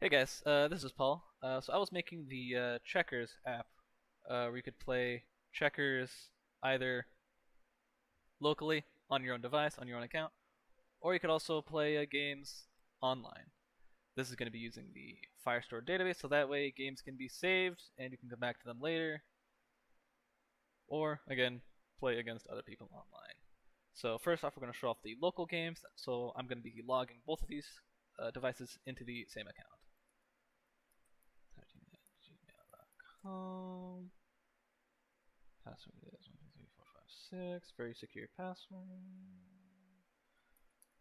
Hey guys, this is Paul. So I was making the Checkers app, where you could play checkers either locally on your own device, on your own account, or you could also play games online. This is going to be using the Firestore database, so that way games can be saved and you can come back to them later, or again, play against other people online. So first off, we're going to show off the local games. So I'm going to be logging both of these devices into the same account. Gmail.com. Password is 12345 6. Very secure password.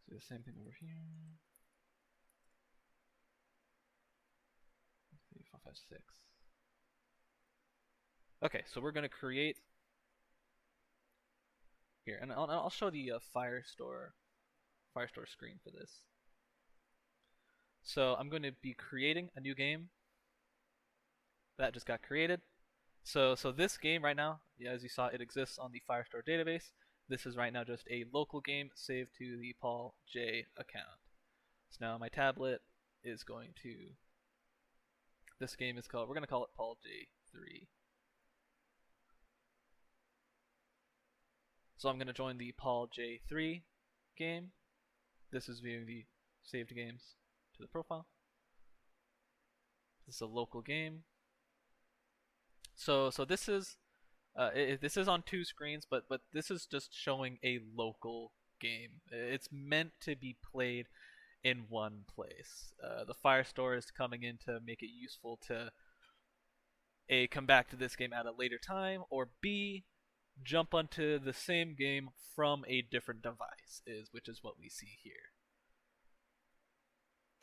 Do the same thing over here. 12345 6. Okay, so we're gonna create here, and I'll show the Firestore screen for this. So I'm going to be creating a new game that just got created. So this game right now, yeah, as you saw, it exists on the Firestore database. This is right now just a local game saved to the Paul J account. So now my tablet is going to. This game is called. We're going to call it Paul J3. So I'm going to join the Paul J3 game. This is viewing the saved games to the profile. This is a local game. So this is this is on two screens, but this is just showing a local game. It's meant to be played in one place. The Firestore is coming in to make it useful to A, come back to this game at a later time, or B, jump onto the same game from a different device, which is what we see here.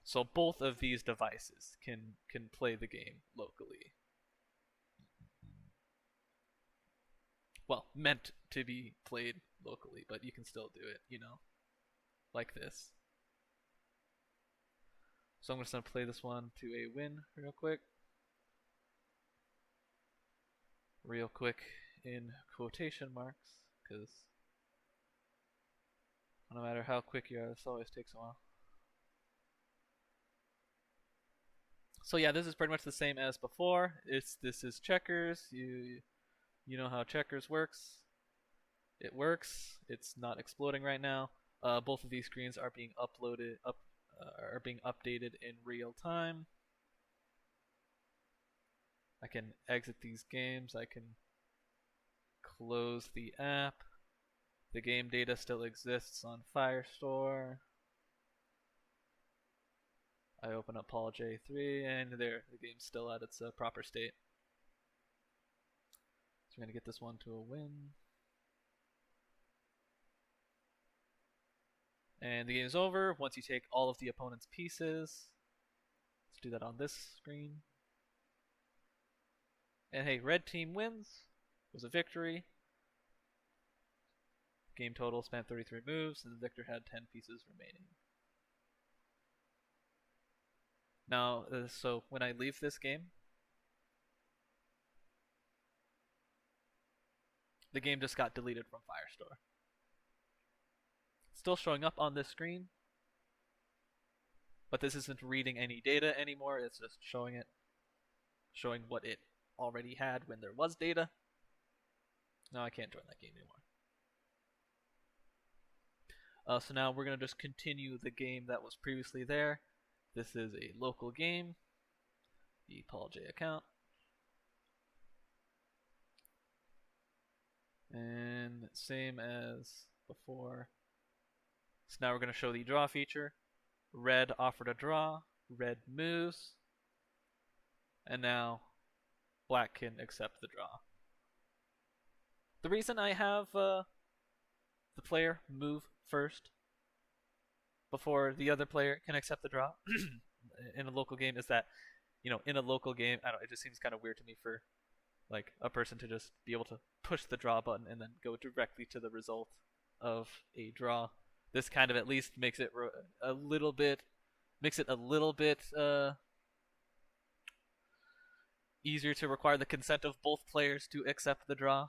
So both of these devices can play the game locally. Well, meant to be played locally, but you can still do it, like this. So I'm just going to play this one to a win real quick. Real quick in quotation marks, because no matter how quick you are, this always takes a while. So yeah, this is pretty much the same as before. This is checkers. You know how checkers works. It works. It's not exploding right now. Both of these screens are being updated in real time. I can exit these games. I can close the app. The game data still exists on Firestore. I open up Paul J3, and there, the game's still at its proper state. So we're going to get this one to a win. And the game is over once you take all of the opponent's pieces. Let's do that on this screen. And hey, red team wins. It was a victory. Game total spent 33 moves, and the victor had 10 pieces remaining. Now, so when I leave this game, the game just got deleted from Firestore. It's still showing up on this screen, but this isn't reading any data anymore. It's just showing what it already had when there was data. Now I can't join that game anymore. So now we're going to just continue the game that was previously there. This is a local game, the Paul J account. And same as before. So now we're going to show the draw feature. Red offered a draw, red moves, and now black can accept the draw. The reason I have the player move first before the other player can accept the draw in a local game is that, in a local game, I don't know, it just seems kind of weird to me for like a person to just be able to push the draw button and then go directly to the result of a draw. This kind of at least makes it a little bit easier to require the consent of both players to accept the draw.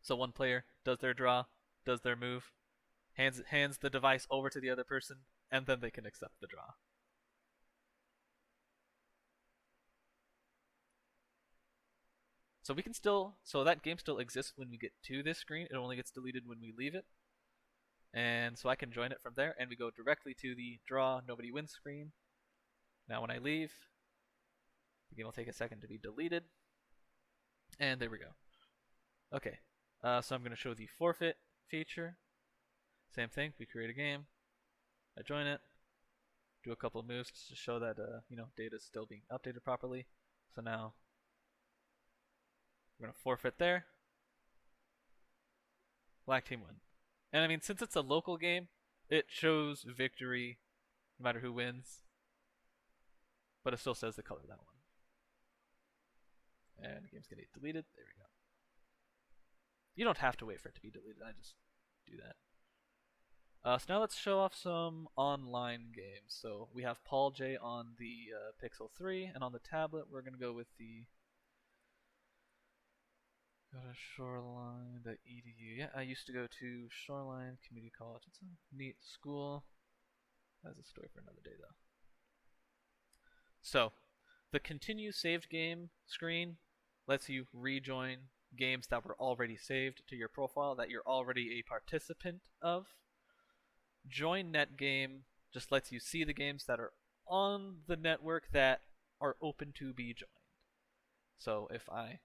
So one player does their draw, does their move, hands the device over to the other person, and then they can accept the draw. So we can still, so that game still exists when we get to this screen. It only gets deleted when we leave it. And so I can join it from there, and we go directly to the draw nobody wins screen. Now when I leave, the game will take a second to be deleted. And there we go. Okay, so I'm going to show the forfeit feature. Same thing, we create a game, I join it, do a couple of moves to show that data is still being updated properly. So now we're going to forfeit there. Black team win. And I mean, since it's a local game, it shows victory no matter who wins, but it still says the color of that one. And the game's gonna get deleted. There we go. You don't have to wait for it to be deleted. I just do that. So now let's show off some online games. So we have Paul J on the Pixel 3, and on the tablet we're gonna go with the shoreline.edu. Yeah, I used to go to Shoreline Community College. It's a neat school. That's a story for another day, though. So, the continue saved game screen lets you rejoin games that were already saved to your profile that you're already a participant of. Join net game just lets you see the games that are on the network that are open to be joined. So if I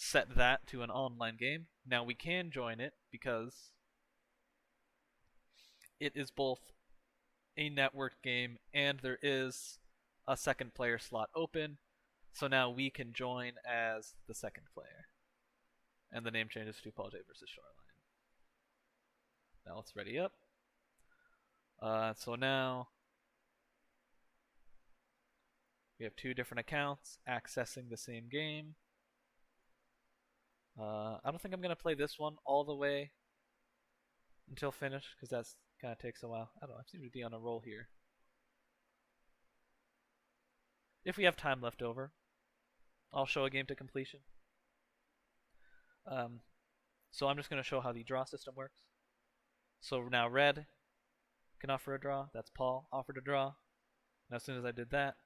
set that to an online game, now we can join it because it is both a networked game and there is a second player slot open. So now we can join as the second player. And the name changes to Paul J versus Shoreline. Now let's ready up. So now we have two different accounts accessing the same game. I don't think I'm going to play this one all the way until finish because that's kind of takes a while. I don't know, I seem to be on a roll here. If we have time left over, I'll show a game to completion. So I'm just going to show how the draw system works. So now red can offer a draw. That's Paul offered a draw. And as soon as I did that,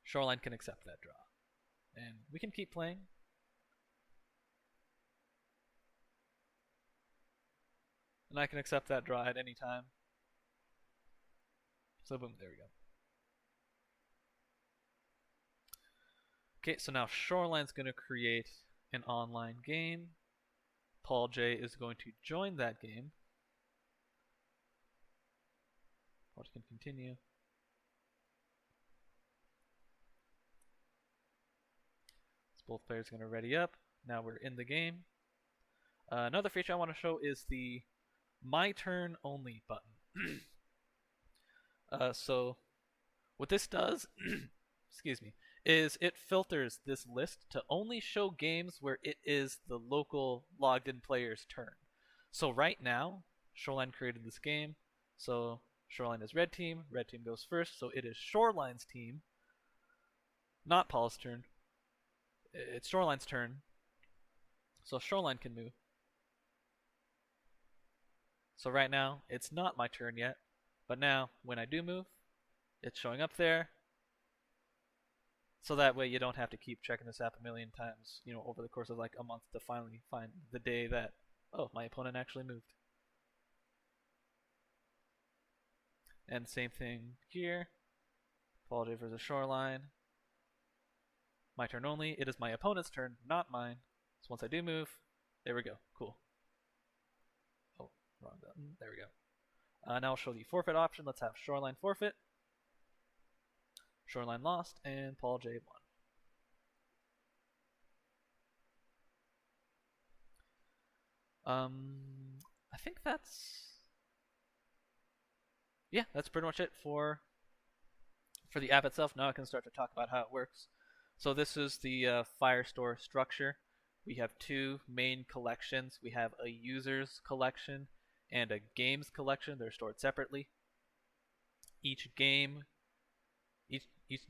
Shoreline can accept that draw. And we can keep playing. And I can accept that draw at any time. So boom, there we go. Okay, so now Shoreline's going to create an online game. Paul J is going to join that game. Paul J can continue. So both players are going to ready up. Now we're in the game. Another feature I want to show is the My Turn Only button. So what this does, excuse me, is it filters this list to only show games where it is the local logged in player's turn. So right now, Shoreline created this game. So Shoreline is red team goes first, so it is Shoreline's team, not Paul's turn. It's Shoreline's turn. So Shoreline can move. So right now, it's not my turn yet, but now when I do move, it's showing up there. So that way you don't have to keep checking this app a million times, over the course of like a month to finally find the day that, oh, my opponent actually moved. And same thing here. Paul J versus Shoreline. My turn only. It is my opponent's turn, not mine. So once I do move, there we go. Cool. Oh, wrong button. There we go. Now I'll show the forfeit option. Let's have Shoreline forfeit. Shoreline lost, and Paul J won. I think that's pretty much it for the app itself. Now I can start to talk about how it works. So this is the Firestore structure. We have two main collections. We have a users collection and a games collection. They're stored separately. Each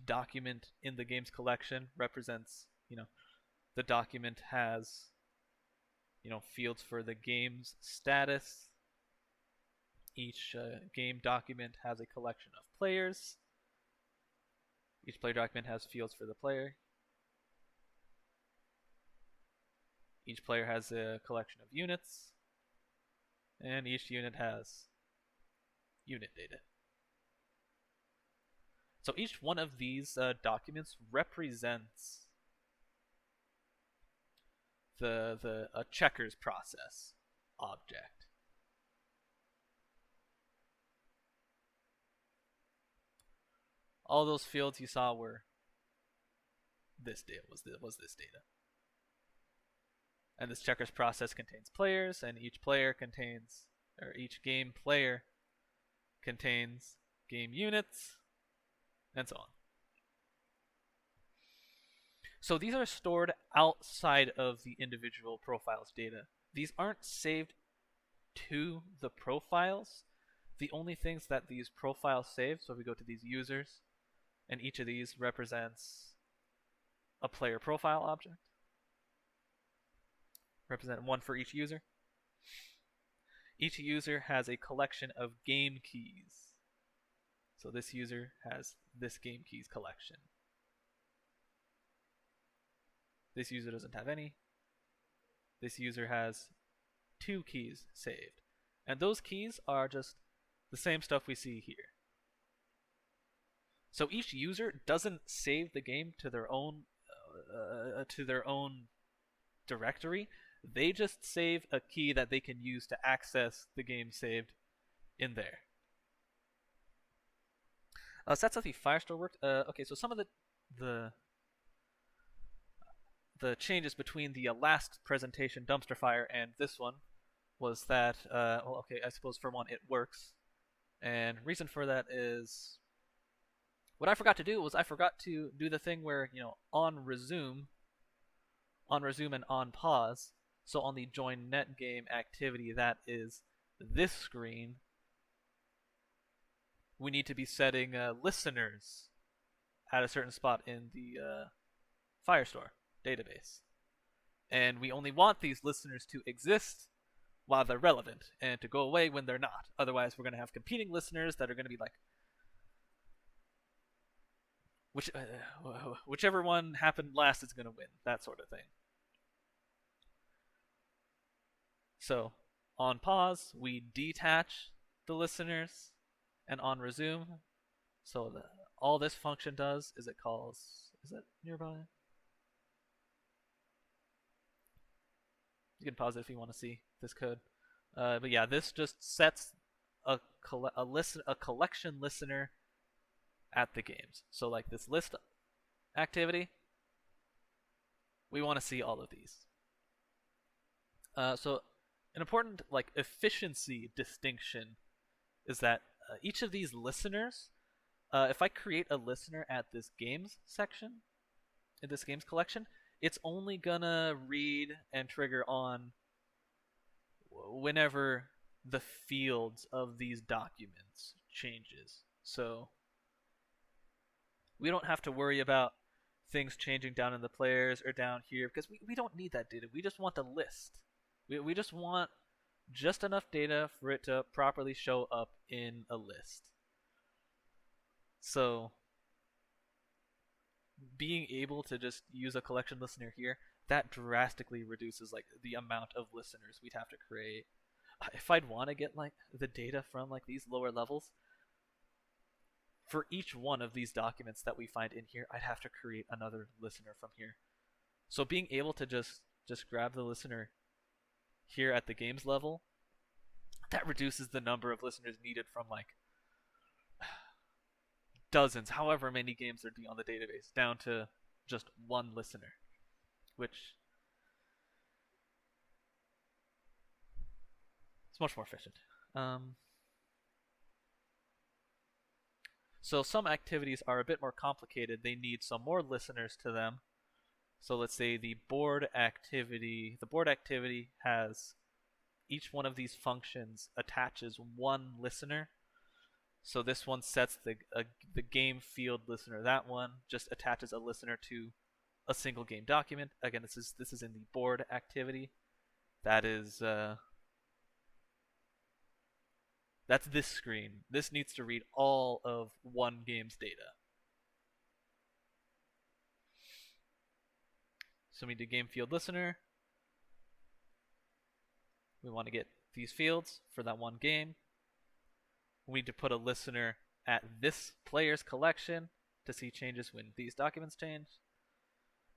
document in the games collection represents, the document has, fields for the game's status. Each game document has a collection of players. Each player document has fields for the player. Each player has a collection of units, and each unit has unit data. So each one of these documents represents the checkers process object. All those fields you saw were this data was this data. And this checkers process contains players, and each player contains, or each game player contains game units, and so on. So these are stored outside of the individual profiles data. These aren't saved to the profiles. The only things that these profiles save, so if we go to these users, and each of these represents a player profile object. Represent one for each user. Each user has a collection of game keys. So this user has this game keys collection. This user doesn't have any. This user has 2 keys saved. And those keys are just the same stuff we see here. So each user doesn't save the game to their own directory. They just save a key that they can use to access the game saved in there. So that's how the Firestore worked. Okay, so some of the changes between the last presentation, Dumpster Fire, and this one was that, well, okay, I suppose for one it works. And reason for that is, what I forgot to do was I forgot to do the thing where, on resume and on pause. So on the join net game activity, that is this screen, we need to be setting listeners at a certain spot in the Firestore database. And we only want these listeners to exist while they're relevant and to go away when they're not. Otherwise, we're going to have competing listeners that are going to be like, whichever one happened last is going to win, that sort of thing. So on pause, we detach the listeners, and on resume, so all this function does is it calls, is it nearby? You can pause it if you want to see this code. But yeah, this just sets a collection listener at the games. So like this list activity, we want to see all of these. So an important efficiency distinction is that each of these listeners, if I create a listener at this games section, in this games collection, it's only gonna read and trigger on whenever the fields of these documents changes. So we don't have to worry about things changing down in the players or down here, because we don't need that data. We just want the list. We just want just enough data for it to properly show up in a list. So being able to just use a collection listener here, that drastically reduces the amount of listeners we'd have to create. If I'd want to get the data from these lower levels, for each one of these documents that we find in here, I'd have to create another listener from here. So being able to just grab the listener here at the games level, that reduces the number of listeners needed from dozens, however many games there'd be on the database, down to just one listener, which is much more efficient. So some activities are a bit more complicated. They need some more listeners to them. So let's say the board activity. The board activity has each one of these functions attaches one listener. So this one sets the game field listener. That one just attaches a listener to a single game document. Again, this is in the board activity. That is that's this screen. This needs to read all of one game's data. So we need a game field listener. We want to get these fields for that one game. We need to put a listener at this player's collection to see changes when these documents change.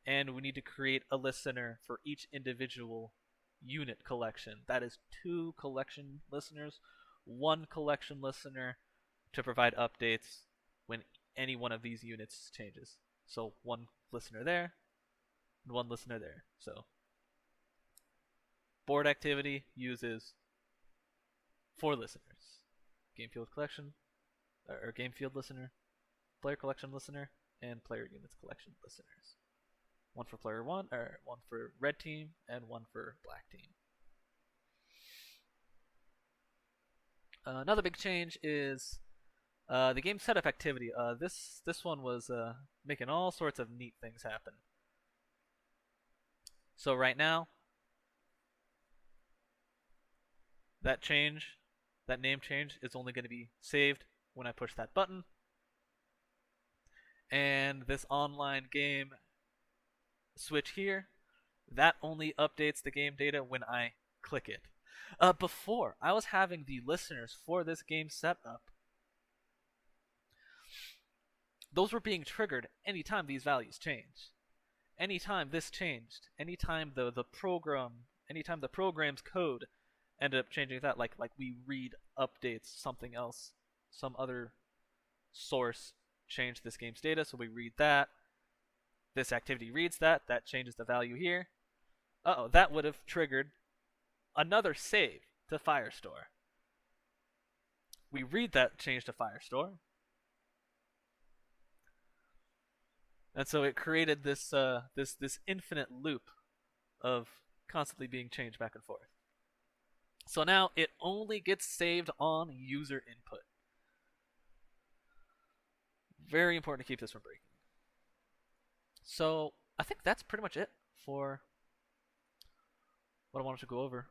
And we need to create a listener for each individual unit collection. That is 2 collection listeners, 1 collection listener to provide updates when any one of these units changes. So 1 listener there, and 1 listener there. So board activity uses 4 listeners: game field collection, or game field listener, player collection listener, and player units collection listeners. 1 for player 1, or 1 for red team, and 1 for black team. Another big change is the game setup activity. This one was making all sorts of neat things happen. So right now, that name change, is only going to be saved when I push that button. And this online game switch here, that only updates the game data when I click it. Before, I was having the listeners for this game set up. Those were being triggered anytime these values change. Anytime this changed, anytime the program's code ended up changing that, like we read updates, something else, some other source changed this game's data, so we read that. This activity reads that changes the value here. That would have triggered another save to Firestore. We read that change to Firestore. And so it created this infinite loop of constantly being changed back and forth. So now it only gets saved on user input. Very important to keep this from breaking. So I think that's pretty much it for what I wanted to go over.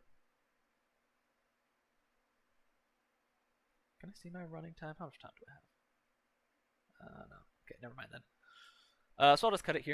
Can I see my running time? How much time do I have? No. Okay, never mind then. So I'll just cut it here.